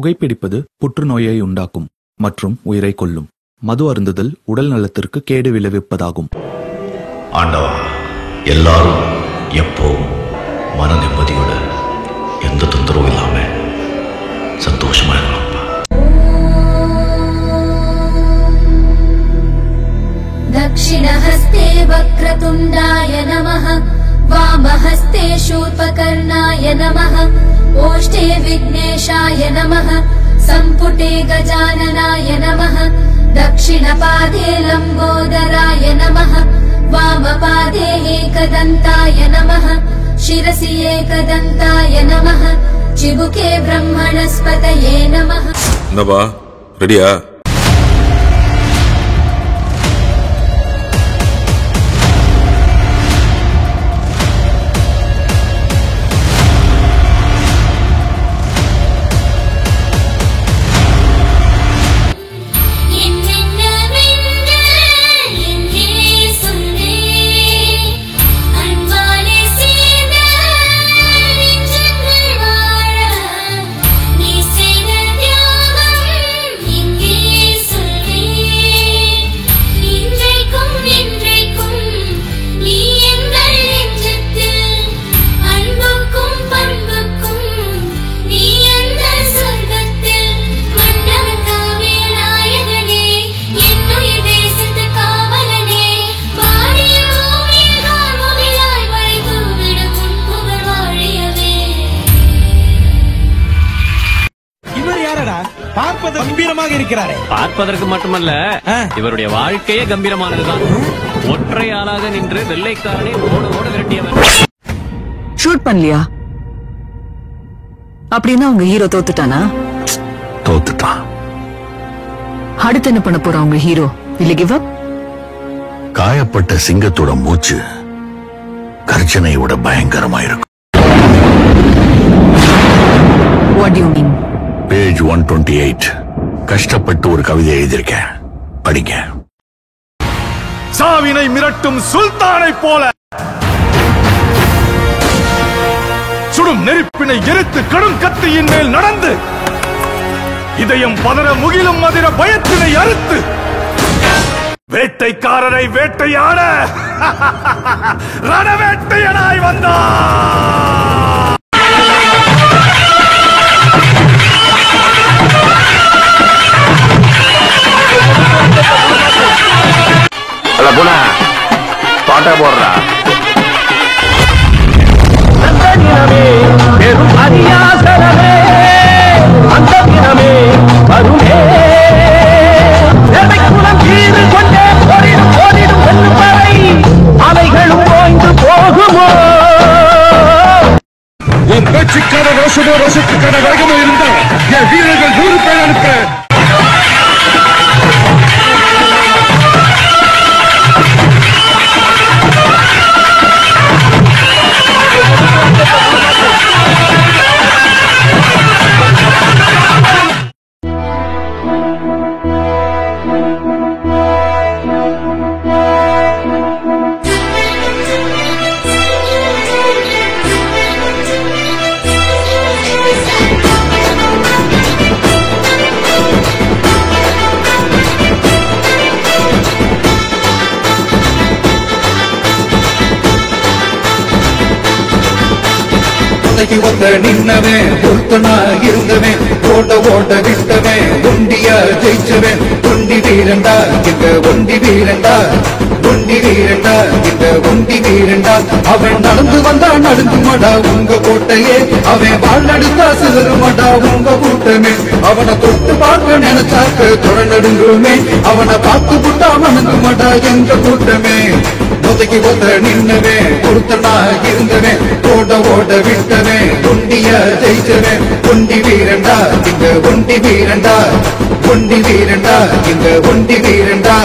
புகைப்பிடிப்பது புற்றுநோயை உண்டாக்கும் மற்றும் உயிரை கொல்லும். மது அருந்துதல் உடல் நலத்திற்கு கேடு விளைவிப்பதாகும். ஆண்டவா, எல்லாரும் எப்போ மன நிம்மதியோட எந்த தொந்தரவும் இல்லாம சந்தோஷமா இருக்கலாம். दक्षिणहस्ते वक्रतुण्डाय नमः, वामहस्ते शूर्पकर्णाय नमः, ओष्ठे विघ्नेशाय नमः, सम्पुटे गजाननाय नमः, दक्षिणपादे लम्बोदराय नमः, वामपादे एकदन्ताय नमः, शिरसि एकदन्ताय नमः, चिबुके ब्रह्मणस्पतये नमः. नबा रेडिया? பார்ப்பதற்கு மட்டுமல்ல, இவருடைய வாழ்க்கையே கம்பீரமானதுதான். ஒற்றையாளாக நின்று வெள்ளைக்காரனை ஓட ஓட விரட்டியவர். ஷூட் பண்ணலையா? அப்படின்னா உங்க ஹீரோ தோத்துட்டானா? தோத்துட்டான். அடுத்து என்ன பண்ண போறா உங்க ஹீரோ? இல்ல கிவ் அப்? காயப்பட்ட சிங்கத்தோட மூச்சு கர்ஜனை விட பயங்கரமா இருக்கும். What do you mean? Page 128. கஷ்டப்பட்டு ஒரு கவிதை எழுதியிருக்கேன், படிங்க. சாவினை மிரட்டும் சுல்தானை போல சுடும் நெருப்பினை எரித்து கடும் கத்தியின் மேல் நடந்து இதயம் பதற முகிலும் மதிர பயத்தினை அறுத்து வேட்டைக்காரரை வேட்டையாட ரணவேட்டையனாய் வந்தார். போனா பாட்டா போடுறா. அந்த தினமே பெரும் அரியாசனமே, அந்த தினமே வருமே. குலம் கீழ் கொண்டே போரிடும் போரிடும் வெல்லும் வரை அவைகளும் ஓய்ந்து போகுமோ? உன் பேச்சுக்கான ரோஷமோ ரோஷத்துக்கான வேகமோ இருந்தால் என் வீரர்கள் 100 பேர் அனுப்ப. ஒத்த நின்னவன் பொருத்தனா இருந்தவன் ஓட்ட ஓட்ட விட்டவன் ஒண்டியா ஜெயிச்சவன் ஒண்டி வீரண்டா இந்த ஒண்டி வீரண்டா ஒண்டி வீரண்டா இந்த ஒண்டி வீரண்டா. அவன் நடந்து வந்தா நடுங்குமடா உங்க கோட்டையே, அவன் வாழ் நடுத்தா சிதறுமடா உங்க கூட்டமே. அவனை தொட்டு பார்க்க நினைச்சாக்க தொட நடுங்குமே, அவனை பார்த்து புட்டா மணங்குமடா எங்க கூட்டமே. ஒத்தைக்கு ஒத்த நின்னவன் பொருத்தனா இருந்தவன் ஓட ஓட விட்டவன் ஒண்டியா ஜெயிச்சவன் ஒண்டி வீரண்டா இந்த ஒண்டி வீரண்டா ஒண்டி வீரண்டா இந்த ஒண்டி வீரண்டா.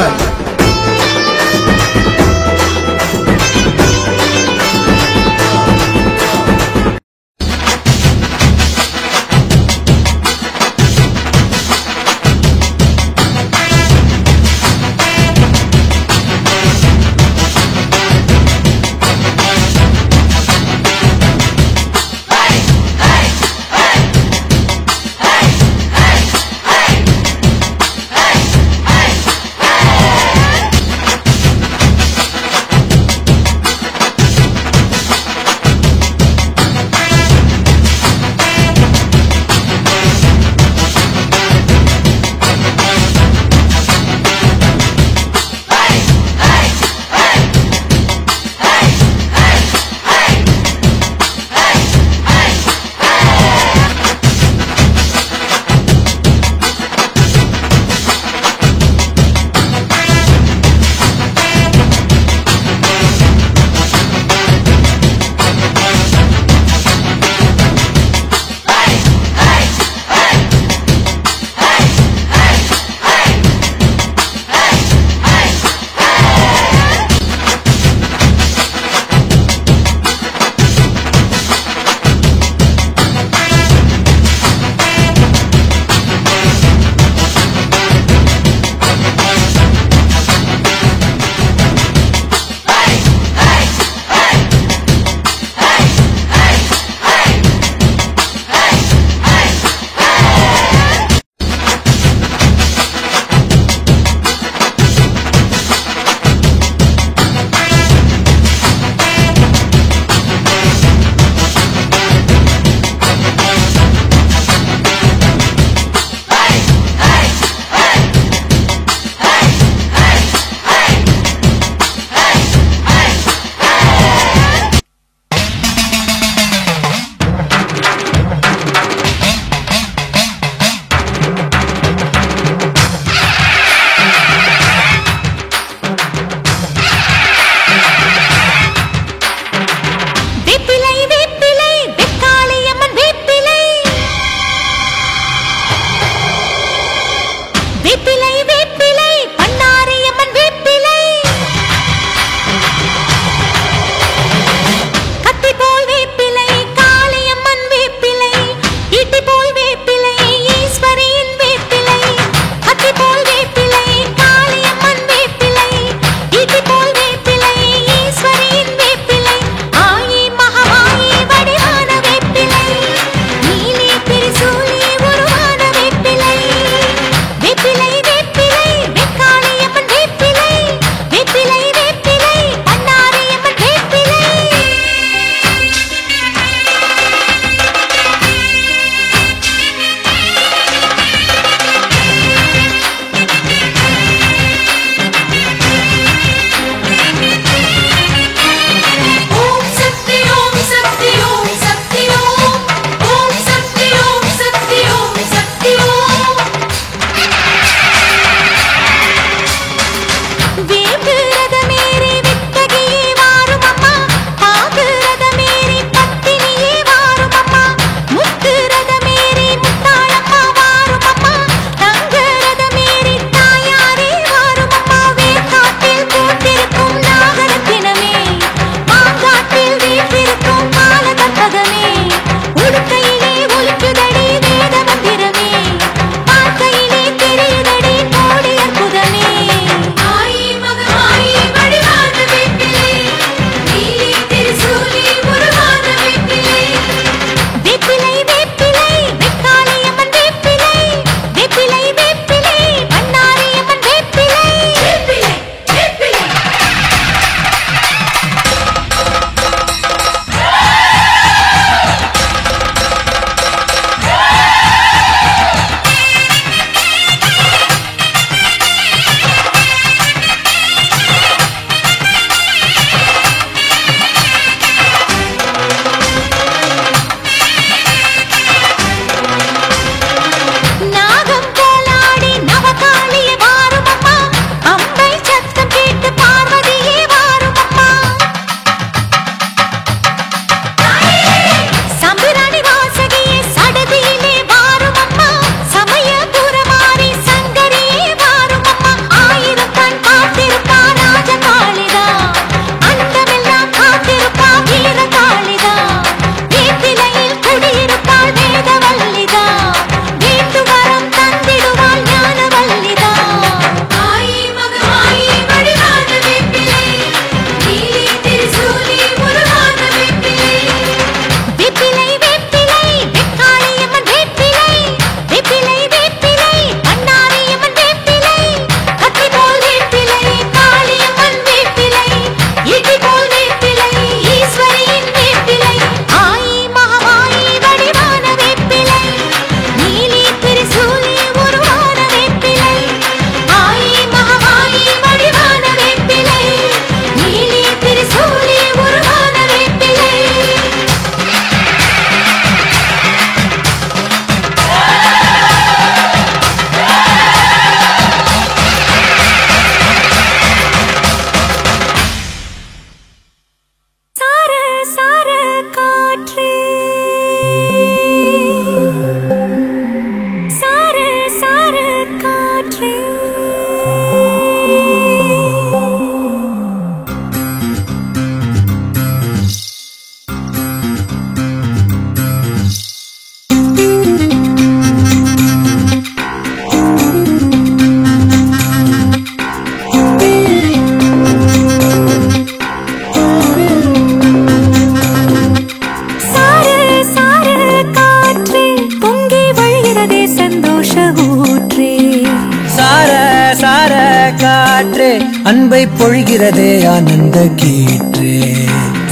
காற்றே அன்பை பொழிகிறதே ஆனந்த கீற்றே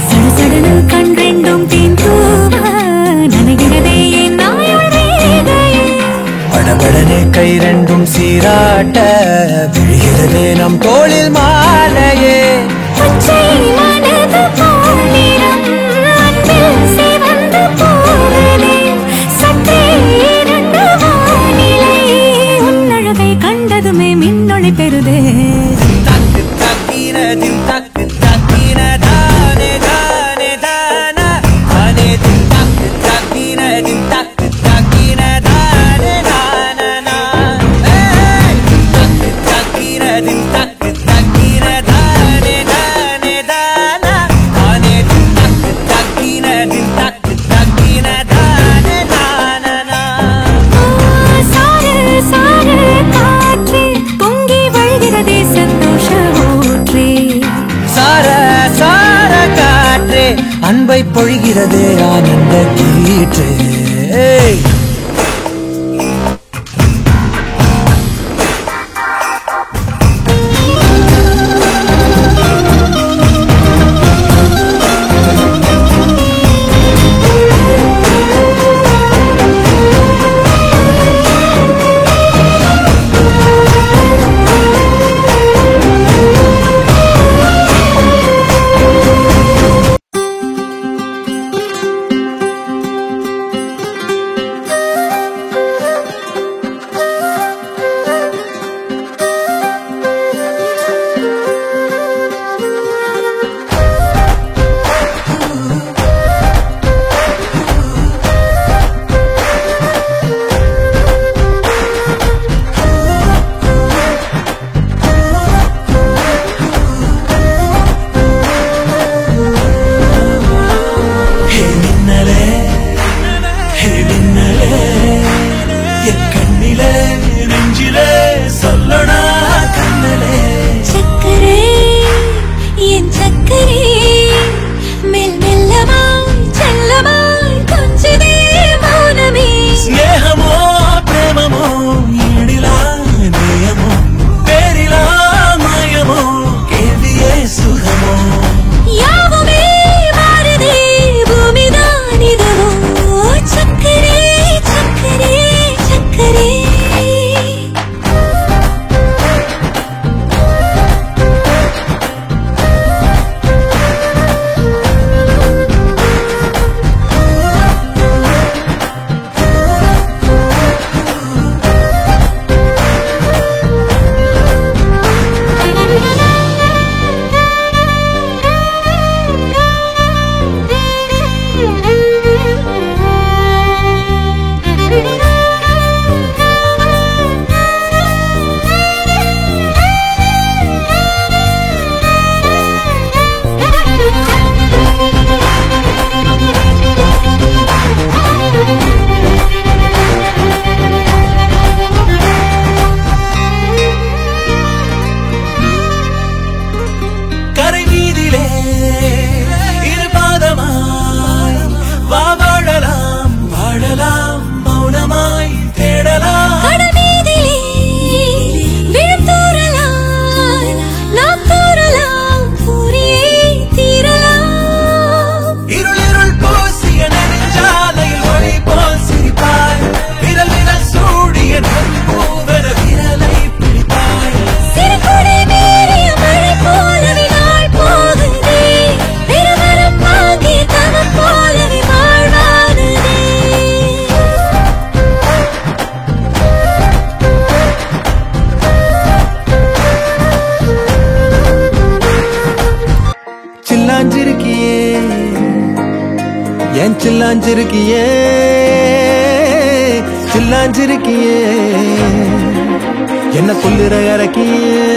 சடசடனு கண் ரெண்டும் தேன் தூவ நனைகிறதே என் நாயுள் ரேகையே படபடனே கை ரெண்டும் சீராட்ட விழுகிறதே நம் தோளில் மாலையே பச்சை மனது போலிடம் அன்பில் சிவந்து போவதே சற்றே இரண்டு வானிலை உன்னழகை கண்டதுமே மின்னொளி பெறுதே தக்கு தக்கினதில் தக்கு தக்கினதானே தானே தானா தானே தக்கு தக்கினதில் தக்கு தக்கினதானே தானா தக்கு தக்கினதில் தக்கு தக்கினதானே தானே தானா தானே தக்கு தக்கினதில் தக்கு தக்கினதானே தானா சாரு சாரு காற்றே பொங்கி வழிகிறதே சந்தோஷ ஊற்றே சார சார காற்றே அன்பை பொழிகிறதே ஆனந்த கீற்றே சக்கரே என் சக்கரே மெல் மெல்லமாய் செல்லமாய் கொஞ்சதே மௌனமே ஸ்நேகமோ பிரேமமோ ஈடிலா நேயமோ பேரிலா மாயமோ கேள்வியே சுகமோ யாவுமே மாறுதே பூமிதான் இதுவோ சக்கரே சக்கரே சக்கரே கரை மீதிலே இரு பாதமாய் வா வாழலாம் வாழலாம் மௌனமாய் தேடலாம் கடமீதிலே விழுத்தூறலாம் நாம் தூறலாம் பூரியே தீரலாம் இருளிருள் பூசிய நெடுஞ்சாலையில் ஒளி போல் சிரிப்பாய் விரல் விரல் சூடிய நற்பூவென விரலை பிடிப்பாய் சிறுகுடை மீறிய மழை போலவே நாள் போகுதே பெருமரம் வாங்கிய தவம் போலவே வாழ்வானதே சில்லாஞ்சிருக்கியே ஏன் சில்லாஞ்சிருக்கியே சில்லாஞ்சிருக்கியே என்ன சொல்லுற இறக்கியே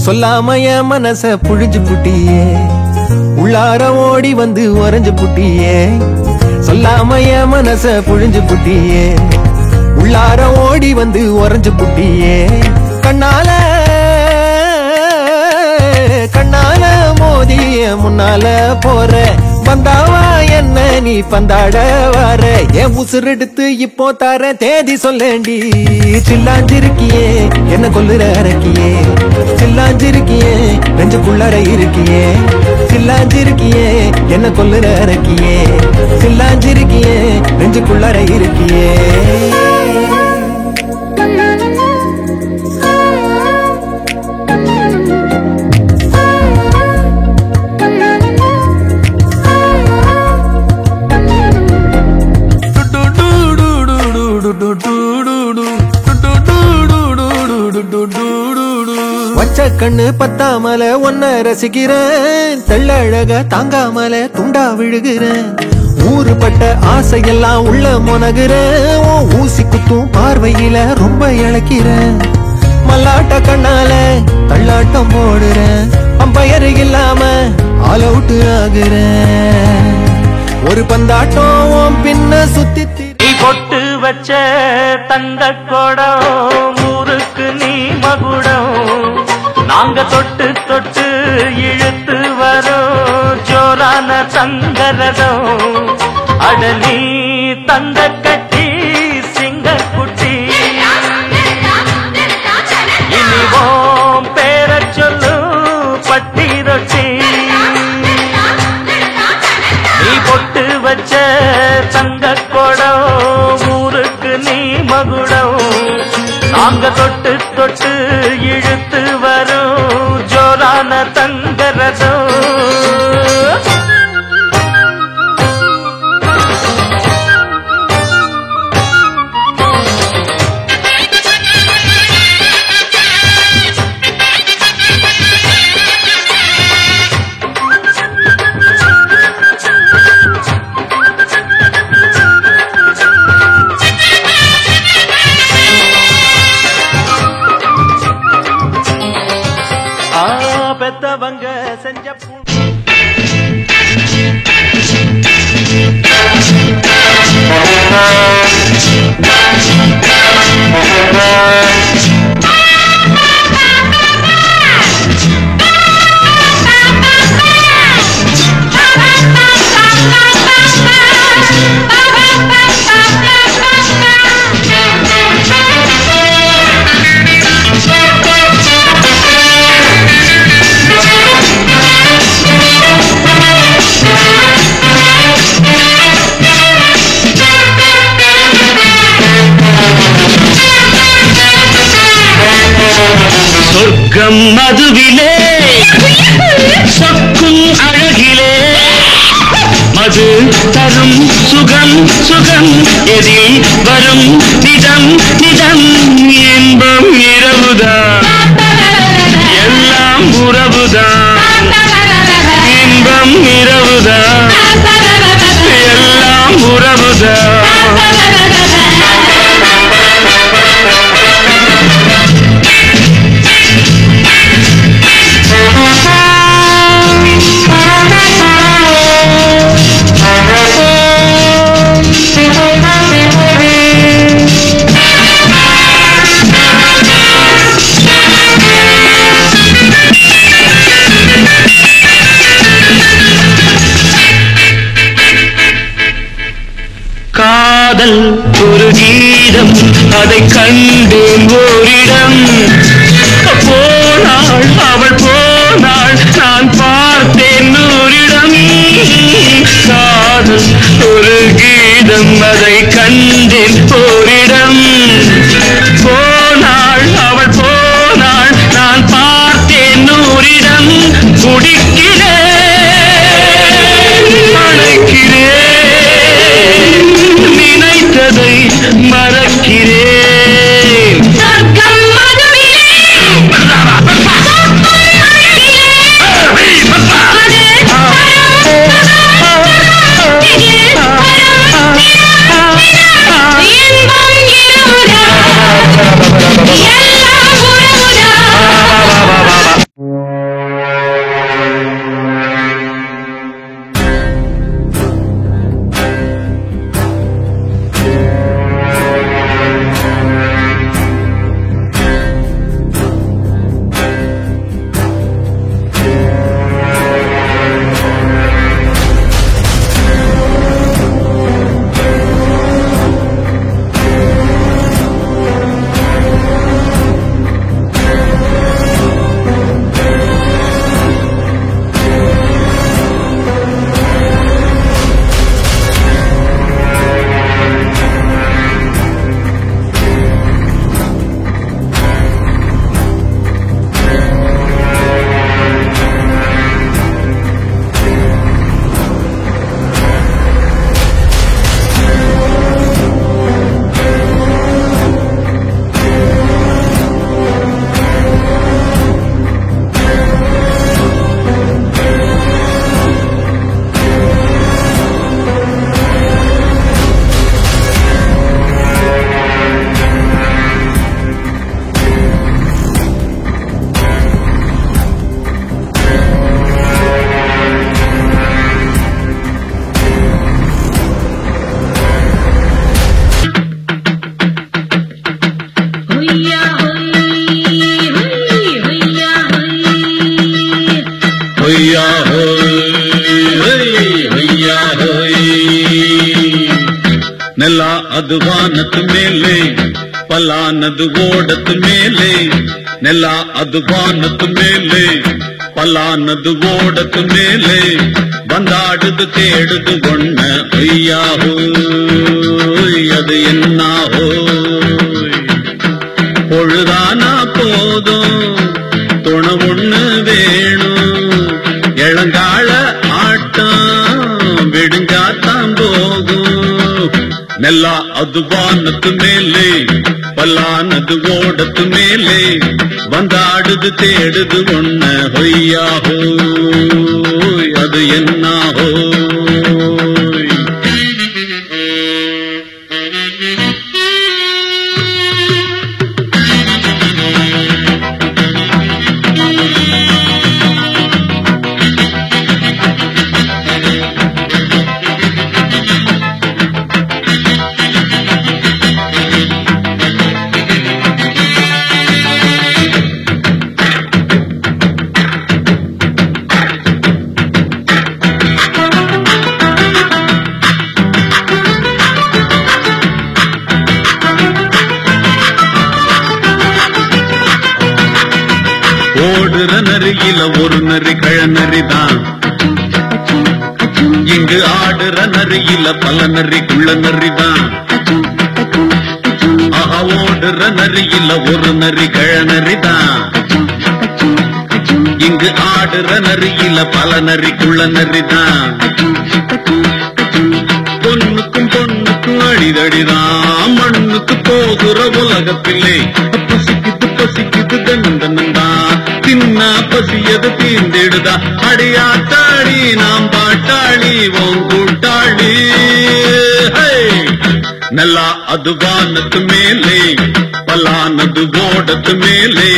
சொல்லாம என் மனச புழிஞ்சு புட்டியே உள்ளார ஓடி வந்து உறைஞ்சு புட்டியே சொல்லாம என் மனச புழிஞ்சு புட்டியே உள்ளார ஓடி வந்து உறைஞ்சு புட்டியே கண்ணால கண்ணால மோதிய முன்னால போற பந்தாவா என்ன நீ பந்தாட வர என் உசுரெடுத்து இப்போ தர தேதி சொல்லேண்டி சில்லாஞ்சிருக்கியே என்ன கொல்லுற அரக்கியே சில்லாஞ்சிருக்கியே நெஞ்சுக்குள்ளற இருக்கியே சில்லாஞ்சிருக்கியே என்ன கொல்லுற அரக்கியே சில்லாஞ்சிருக்கியே நெஞ்சுக்குள்ளற இருக்கியே வச்ச கண்ணு பத்தாமல ஒன்ன ரசிக்கிறேன் தெள்ளழக தாங்காமல துண்டா விழுகிறேன் ஊறுபட்ட ஆசையெல்லாம் உள்ள முனகுறேன் ஊசி குத்தும் பார்வையில ரொம்ப இழக்கிறேன் மல்லாட்ட கண்ணால தள்ளாட்டம் போடுறேன் அம்பயரு இல்லாம ஆல் அவுட் ஆகுறேன் ஒரு பந்தாட்டம் பின்ன சுத்தி நீ பொட்டு வச்ச தங்க கொடம் ஊருக்கு நீ மகுடம் நாங்க தொட்டு தொட்டு இழுத்து வரோம் ஜோரான தங்கரதம் அட நீ தங்க கட்டி சிங்க குட்டி இனிவோம் பேர சொல்லு பட்டி ரொட்டி நீ பொட்டு வச்ச தங்க கொடம் ஊருக்கு நீ மகுடம் நாங்க தொட்டு தொட்டு இழுத்து வரும் ஜோரான தங்கரதம் பெத்தவங்க செஞ்ச சொர்க்கம் மதுவிலே சொக்கும் அழகிலே மது தரும் சுகம் சுகம் எதில் வரும் நிதம் நிதம் இன்பம் இரவுதான் எல்லாம் உறவுதான் இன்பம் இரவுதான் எல்லாம் உறவுதான் காதல் ஒரு கீதம் அதை கண்டேன் ஓரிடம் போனாள் அவள் போனாள் நான் பார்த்தேன் ஓரிடம் காதல் ஒரு கீதம் அதை கண்டேன் ஓரிடம் போனாள் அவள் போனாள் நான் பார்த்தேன் ஓரிடம் குடிக்கிறேன் அழைக்கிறேன் நினைத்ததை மறக்கிறேன் ನೆಲ ಅದು ವಾನದ ಮೇಲೆ ಪಲಾನದು ಓಡದ ಮೇಲೆ ನೆಲ ಅದು ವಾನದ ಮೇಲೆ ಪಲಾನದು ಓಡದ ಮೇಲೆ ಬಂದಾಡುದು தேடுது ஒண்ண ஐயா ஹோய் அது என்ன ஹோய் பொழுதானா போதும் துணை ஒண்ணு வேணும் இளங்கால ஆட்டம் விடுங்காத்தான் போகும் ನೆಲ ಅದು ವಾನದ ಮೇಲೆ ಪಲಾನದು ಓಡದ ಮೇಲೆ ಬಂದಾಡುದು தேடுது ஒண்ண ಹೊಯ್ಯಾ ಹೋಯ್ ಅದು என்ன ಹೋಯ್ ஓடுற நரியில ஒரு நரி கழநரிதான் இங்கு ஆடுற நரியில பல நரிக்குள்ள நரிதான் ஆஹா ஓடுற நரியில ஒரு நரி கழநரிதான் இங்கு ஆடுற நரியில பல நரிக்குள்ள நரிதான் பொண்ணுக்கும் பொண்ணுக்கும் அடிதடிதான் மண்ணுக்கு போகிற உலகத்திலே பசிக்குது பசிக்குது தன்னந்தனந்தா தின்னா பசியது தீர்ந்திடுதா அடியாத்தாடி நாம் பாட்டாளி உன் கூட்டாளி ನೆಲ ಅದು ವಾನದ ಮೇಲೆ ಪಲಾನದು ಓಡದ ಮೇಲೆ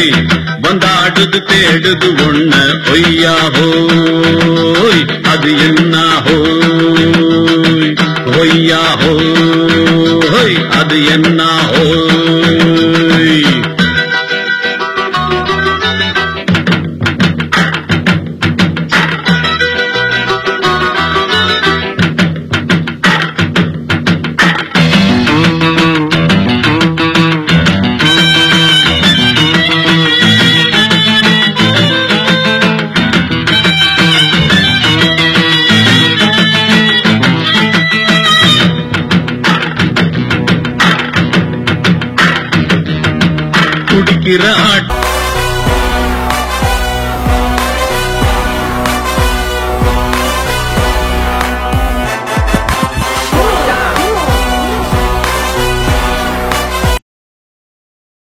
ಬಂದಾಡುದು தேடுது ஒண்ண பொய்யா ஹோய் அது என்ன ஹோய் பொய்யா ஹோய் அது என்ன ஹோய் குடிக்கிற ஆட்ட